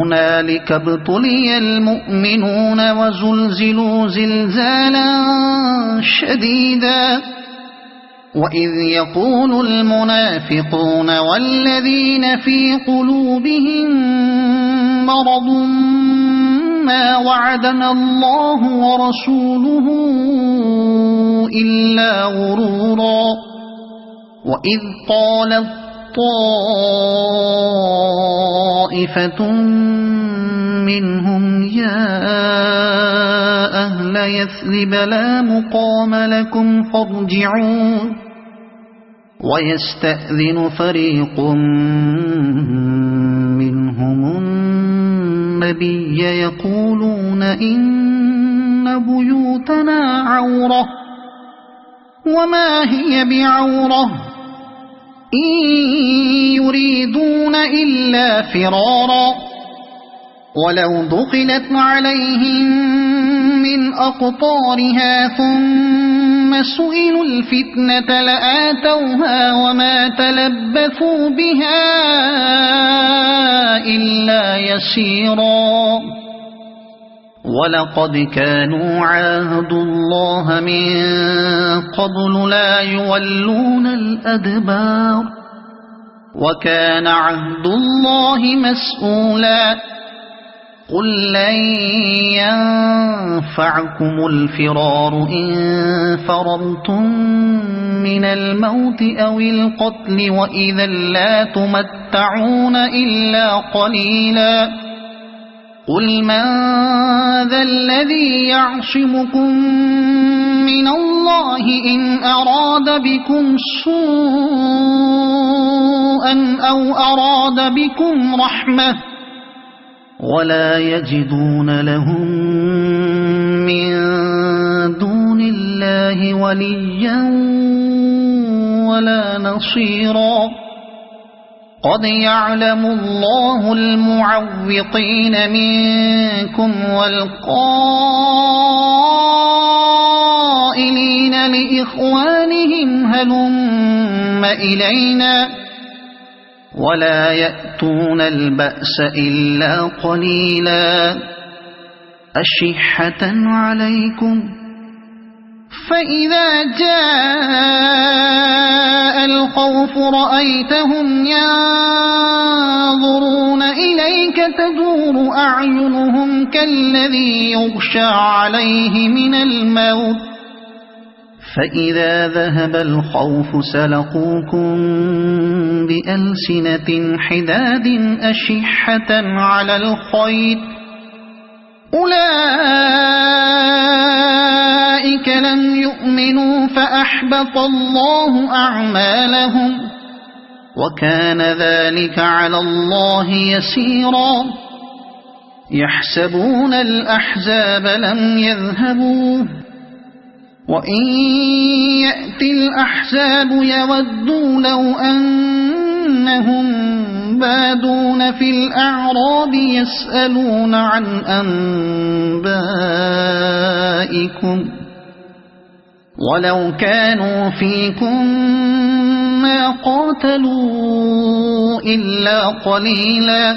هنالك ابتلي المؤمنون وزلزلوا زلزالا شديدا وإذ يقول المنافقون والذين في قلوبهم مرض ما وعدنا الله ورسوله إلا غرورا وإذ قالت طائفة منهم يا أهل يثرب لا مقام لكم فارجعون ويستأذن فريق منهم النبي يقولون إن بيوتنا عورة وما هي بعورة إن يريدون إلا فرارا ولو دخلت عليهم من أقطارها ثم سئلوا الفتنة لآتوها وما تلبثوا بها إلا يسيرا ولقد كانوا عاهدوا الله من قبل لا يولون الأدبار وكان عهد الله مسؤولا قل لن ينفعكم الفرار إن فررتم من الموت أو القتل وإذا لا تمتعون إلا قليلا قل من ذا الذي يعصمكم من الله إن أراد بكم سوءا أو أراد بكم رحمة ولا يجدون لهم من دون الله وليا ولا نصيرا قد يعلم الله المعوقين منكم والقائلين لإخوانهم هلم إلينا ولا يأتون البأس إلا قليلا أشحة عليكم فإذا جاء الخوف رأيتهم ينظرون إليك تدور أعينهم كالذي يغشى عليه من الموت فإذا ذهب الخوف سلقوكم بألسنة حداد أشحة على الخير أولئك لم يؤمنوا فأحبط الله أعمالهم وكان ذلك على الله يسيرا يحسبون الأحزاب لم يذهبوا وإن يأتي الأحزاب يودوا لو أنهم بادون في الأعراب يسألون عن أنبائكم ولو كانوا فيكم ما قاتلوا إلا قليلا